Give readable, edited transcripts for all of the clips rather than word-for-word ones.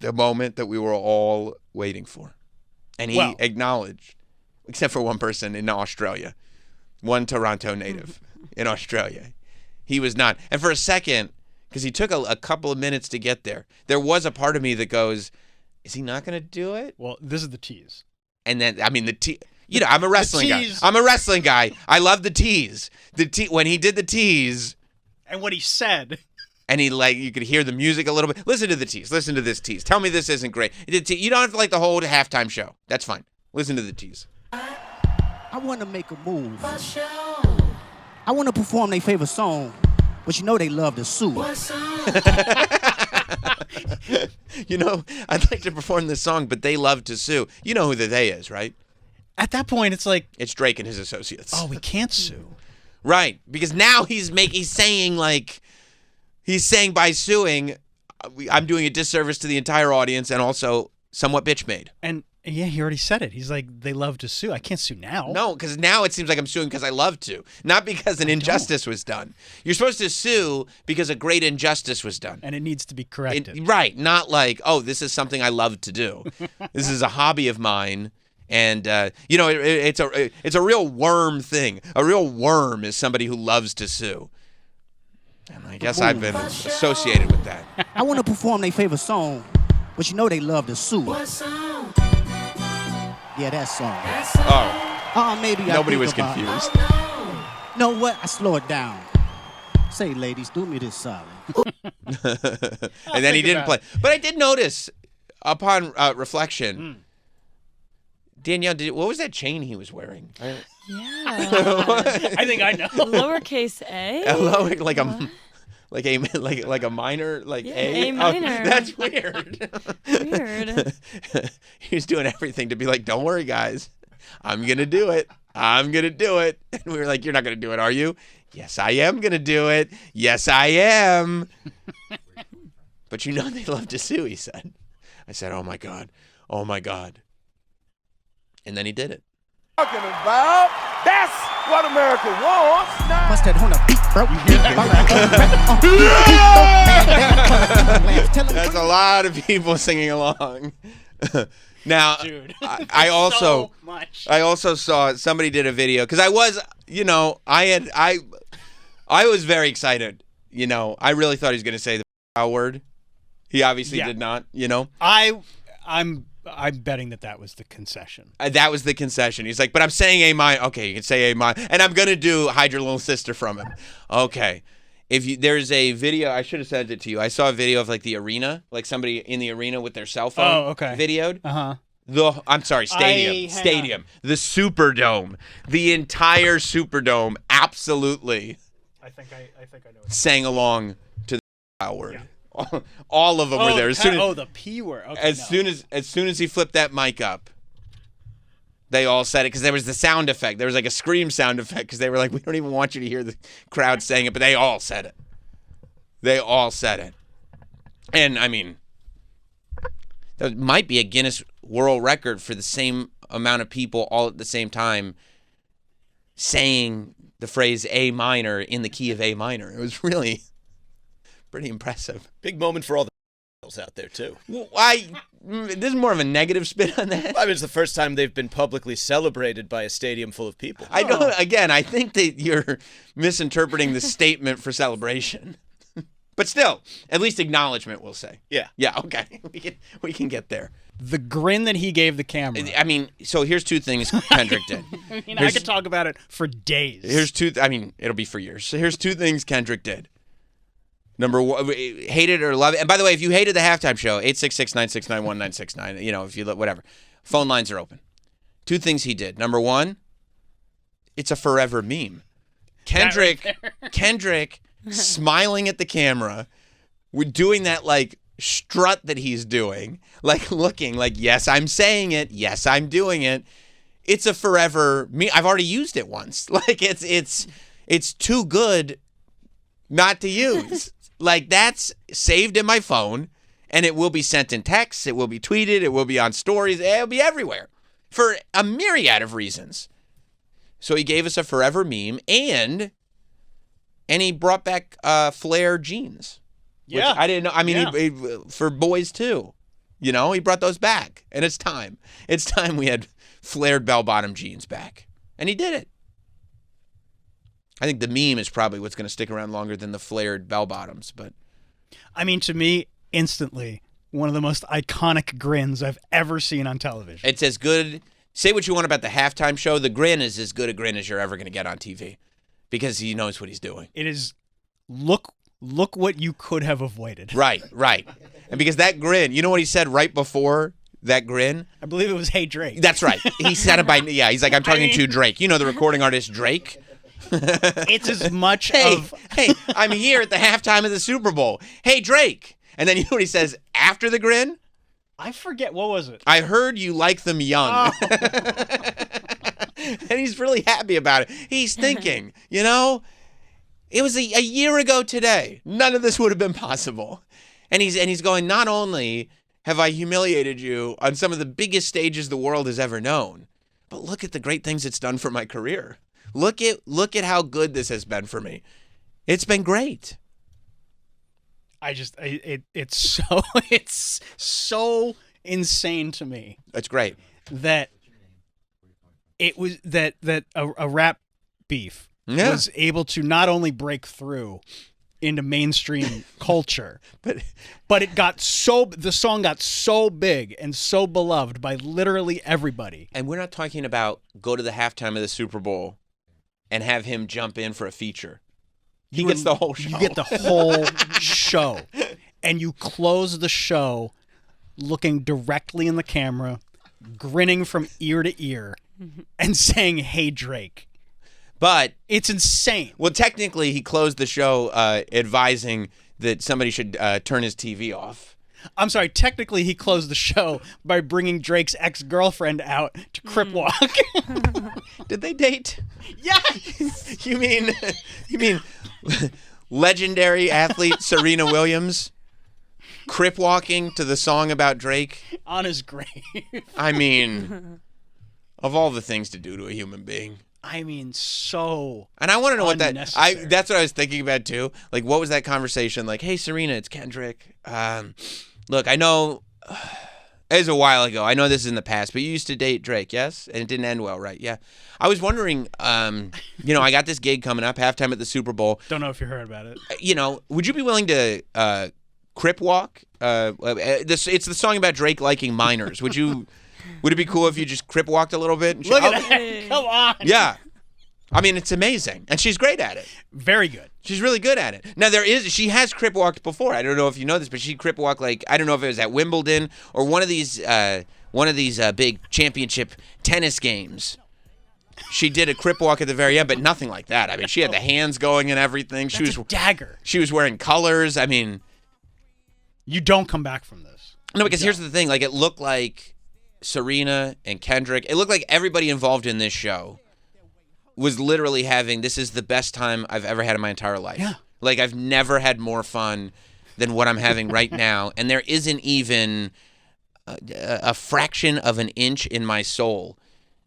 the moment that we were all waiting for. And he acknowledged, except for one person in Australia, one Toronto native in Australia. He was not. And for a second, because he took a couple of minutes to get there, there was a part of me that goes, is he not going to do it? Well, this is the tease. And then, I mean, I'm a wrestling guy. I'm a wrestling guy. I love the tease. When he did the tease. And what he said. And you could hear the music a little bit. Listen to the tease. Listen to this tease. Tell me this isn't great. You don't have to like the whole halftime show. That's fine. Listen to the tease. I want to make a move. I want to perform their favorite song, but you know they love to sue. I'd like to perform this song, but they love to sue. You know who the they is, right? At that point, it's like... It's Drake and his associates. Oh, we can't sue. Right, because now he's saying by suing, I'm doing a disservice to the entire audience and also somewhat bitch made. And yeah, he already said it. He's like, they love to sue. I can't sue now. No, because now it seems like I'm suing because I love to, not because an injustice was done. You're supposed to sue because a great injustice was done. And it needs to be corrected. Right, not like, oh, this is something I love to do. This is a hobby of mine. And, it's a real worm thing. A real worm is somebody who loves to sue. And I guess I've been associated with that. I want to perform their favorite song, but you know they love to sue. What song? Yeah, that song. Oh. Maybe Nobody was confused. Know what? I slow it down. Say, ladies, do me this solid. And then he didn't play. But I did notice, upon reflection, Danielle, what was that chain he was wearing? Yeah. I think I know. Lowercase a? Like a minor, like yeah, A minor. Oh, that's weird. Weird. He was doing everything to be like, don't worry, guys. I'm going to do it. I'm going to do it. And we were like, you're not going to do it, are you? Yes, I am going to do it. Yes, I am. But they love to sue, he said. I said, oh, my God. Oh, my God. And then he did it. Talking about, that's what America wants. Bust that on a beat, bro. That's a lot of people singing along. Now, dude, I also saw somebody did a video because I was very excited. I really thought he was going to say the word. He obviously did not. I'm betting that was the concession. That was the concession. He's like, but I'm saying A minor. Okay, you can say A minor. And I'm going to do Hide Your Little Sister from him. Okay. There's a video, I should have sent it to you. I saw a video of like the arena, like somebody in the arena with their cell phone videoed. Uh-huh. I'm sorry, stadium. The Superdome. The entire Superdome absolutely I think I know. Sang along to the word. Yeah. All of them were there. The P word. Okay, as soon as he flipped that mic up, they all said it because there was the sound effect. There was like a scream sound effect because they were like, we don't even want you to hear the crowd saying it, but they all said it. They all said it. And I mean, that might be a Guinness World Record for the same amount of people all at the same time saying the phrase A minor in the key of A minor. It was really pretty impressive. Big moment for all the out there, too. Well, this is more of a negative spin on that. I mean, it's the first time they've been publicly celebrated by a stadium full of people. I don't. Again, I think that you're misinterpreting the statement for celebration. But still, at least acknowledgement, we'll say. Yeah. Yeah, okay. We can get there. The grin that he gave the camera. I mean, so here's two things Kendrick did. I could talk about it for days. It'll be for years. So here's two things Kendrick did. Number one, hate it or love it. And by the way, if you hated the halftime show, 866-969-1969, if you whatever. Phone lines are open. Two things he did. Number one, it's a forever meme. Kendrick smiling at the camera, doing that like strut that he's doing, like looking like, yes, I'm saying it. Yes, I'm doing it. It's a forever meme. I've already used it once. Like it's too good not to use. Like, that's saved in my phone, and it will be sent in text, it will be tweeted, it will be on stories, it will be everywhere for a myriad of reasons. So he gave us a forever meme, and he brought back flare jeans. Yeah. Which I didn't know. I mean, he, for boys, too. You know, he brought those back, and it's time. It's time we had flared bell-bottom jeans back, and he did it. I think the meme is probably what's going to stick around longer than the flared bell-bottoms, but I mean, to me, instantly, one of the most iconic grins I've ever seen on television. it's as good. Say what you want about the halftime show. The grin is as good a grin as you're ever going to get on TV because he knows what he's doing. It is, look what you could have avoided. Right. And because that grin, you know what he said right before that grin? I believe it was Hey Drake. That's right. He said it by, he's like, I'm talking to Drake. You know the recording artist Drake? It's as much Hey, of... I'm here at the halftime of the Super Bowl. Hey, Drake. And then you know what he says after the grin? I forget, what was it? I heard you like them young. Oh. And he's really happy about it. He's thinking, you know, it was a year ago today. None of this would have been possible. And he's going, not only have I humiliated you on some of the biggest stages the world has ever known, but look at the great things it's done for my career. Look at how good this has been for me. It's been great. It's so insane to me That's great. that it was that a rap beef Yeah. was able to not only break through into mainstream culture, but it got the song got so big and so beloved by literally everybody. And we're not talking about go to the halftime of the Super Bowl and have him jump in for a feature. He gets the whole show. You get the whole show. And you close the show looking directly in the camera, grinning from ear to ear, and saying, "Hey, Drake." But it's insane. Well, technically, he closed the show advising that somebody should turn his TV off. I'm sorry. Technically, he closed the show by bringing Drake's ex-girlfriend out to crip walk. Did they date? Yes. You mean legendary athlete Serena Williams crip walking to the song about Drake on his grave? I mean, of all the things to do to a human being. I mean, so. And I want to know what that's what I was thinking about too. Like, what was that conversation like? Hey, Serena, it's Kendrick. Look, I know it was a while ago. I know this is in the past, but you used to date Drake, yes? And it didn't end well, right? Yeah. I was wondering, I got this gig coming up, halftime at the Super Bowl. Don't know if you heard about it. Would you be willing to crip walk? It's the song about Drake liking minors. Would it be cool if you just crip walked a little bit? And Look at that. Come on. Yeah. I mean, it's amazing. And she's great at it. Very good. She's really good at it. Now, she has crip walked before. I don't know if you know this, but she crip walked, like, I don't know if it was at Wimbledon or one of these big championship tennis games. She did a crip walk at the very end, but nothing like that. I mean, she had the hands going and everything. That's a dagger. She was wearing colors. I mean, you don't come back from this. No, because here's the thing. Like, it looked like Serena and Kendrick. It looked like everybody involved in this show was literally having, this is the best time I've ever had in my entire life. Yeah. Like, I've never had more fun than what I'm having right now. And there isn't even a fraction of an inch in my soul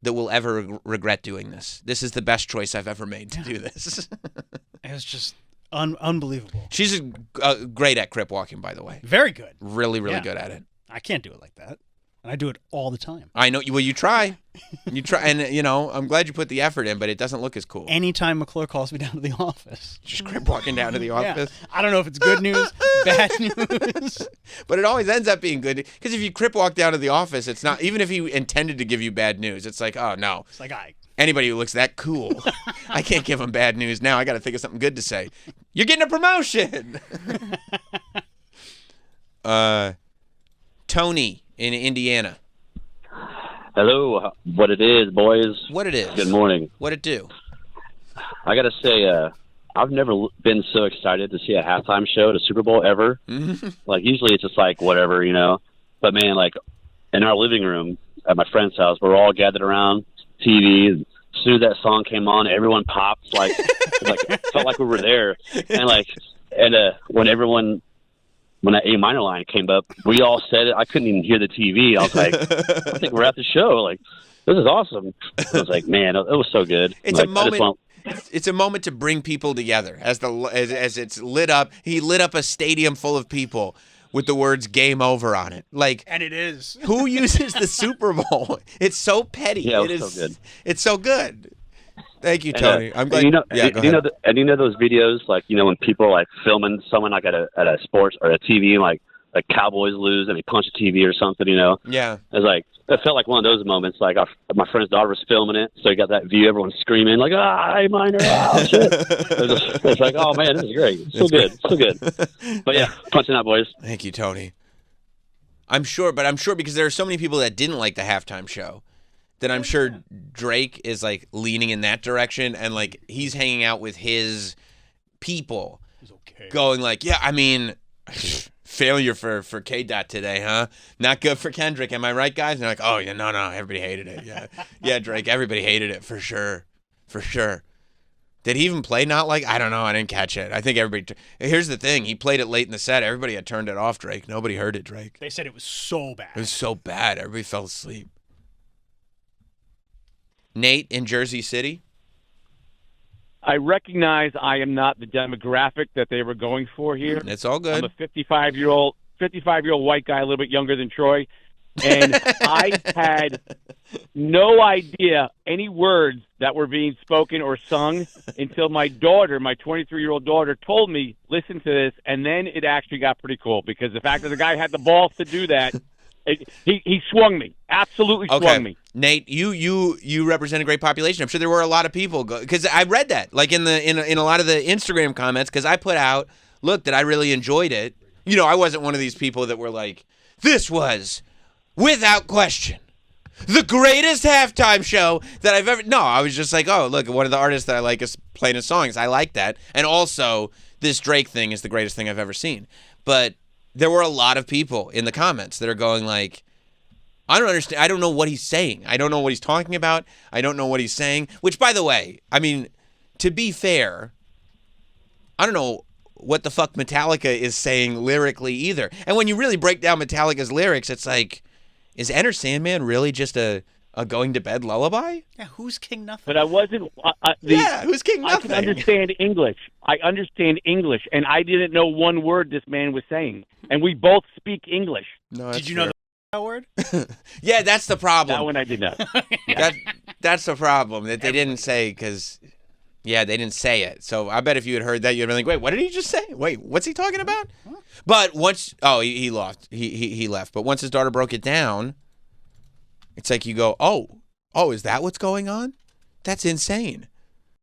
that will ever regret doing this. This is the best choice I've ever made to do this. It was just unbelievable. She's great at crip walking, by the way. Very good. Really, really good at it. I can't do it like that. And I do it all the time. I know. Well, you try. You try. And, I'm glad you put the effort in, but it doesn't look as cool. Anytime McClure calls me down to the office. Just crip walking down to the office. Yeah. I don't know if it's good news, bad news. But it always ends up being good. Because if you crip walk down to the office, it's not, even if he intended to give you bad news, it's like, oh, no. It's like, anybody who looks that cool, I can't give him bad news now. I got to think of something good to say. You're getting a promotion. Tony in Indiana. Hello, what it is, boys. What it is. Good morning. What it do. I got to say, I've never been so excited to see a halftime show at a Super Bowl ever. Like, usually it's just like, whatever, But, man, like, in our living room at my friend's house, we're all gathered around TV. And as soon as that song came on, everyone popped. Like, felt like we were there. And when that A minor line came up, we all said it. I couldn't even hear the TV. I was like, I think we're at the show. Like, this is awesome. I was like, man, it was so good. It's a moment. It's a moment to bring people together. As it's lit up, he lit up a stadium full of people with the words "Game Over" on it. Like, And it is. who uses the Super Bowl? It's so petty. Yeah, it it is was so good. It's so good. Thank you, And, Tony. I'm glad. and you know, yeah, go and you know, ahead. and you know those videos, like, you know, when people are like filming someone like at a sports or a TV, and like Cowboys lose and they punch a TV or something, you know. Yeah. It's like, it felt like one of those moments. Like my friend's daughter was filming it, so you got that view, everyone screaming like, "Hey, minor!" Oh shit! It's like, oh man, this is great. It's so good, so good. But yeah, punching out, boys. Thank you, Tony. I'm sure because there are so many people that didn't like the halftime show that I'm sure Drake is like leaning in that direction, and like he's hanging out with his people, going like, yeah, I mean, failure for K. Dot today, huh? Not good for Kendrick, am I right, guys? And they're like, oh yeah, no, everybody hated it, yeah, Drake, everybody hated it for sure. Did he even play Not Like? I don't know. I didn't catch it. I think everybody. Here's the thing. He played it late in the set. Everybody had turned it off, Drake. Nobody heard it, Drake. They said it was so bad. It was so bad. Everybody fell asleep. Nate in Jersey City. I recognize I am not the demographic that they were going for here. It's all good. I'm a 55-year-old white guy, a little bit younger than Troy, and I had no idea any words that were being spoken or sung until my daughter, my 23-year-old daughter, told me, listen to this, and then it actually got pretty cool because the fact that the guy had the balls to do that, he swung me, absolutely swung me. Nate, you represent a great population. I'm sure there were a lot of people because I read that like in a lot of the Instagram comments because I put out, look, that I really enjoyed it. You know, I wasn't one of these people that were like, this was without question the greatest halftime show that I've ever. No, I was just like, oh, look, one of the artists that I like is playing his songs. I like that, and also this Drake thing is the greatest thing I've ever seen. But there were a lot of people in the comments that are going like, I don't understand. I don't know what he's saying. I don't know what he's talking about. I don't know what he's saying. Which, by the way, I mean, to be fair, I don't know what the fuck Metallica is saying lyrically either. And when you really break down Metallica's lyrics, it's like, is Enter Sandman really just a going to bed lullaby? Yeah, who's King Nothing? But I wasn't. Who's King Nothing? I can understand English. I understand English, and I didn't know one word this man was saying. And we both speak English. No, Did you know that word? Yeah, that's the problem. That one I did not. That's the problem that they didn't say because, yeah, they didn't say it. So I bet if you had heard that, you'd have been like, wait, what did he just say? Wait, what's he talking about? But once, he left. He left. But once his daughter broke it down, it's like you go, oh, is that what's going on? That's insane.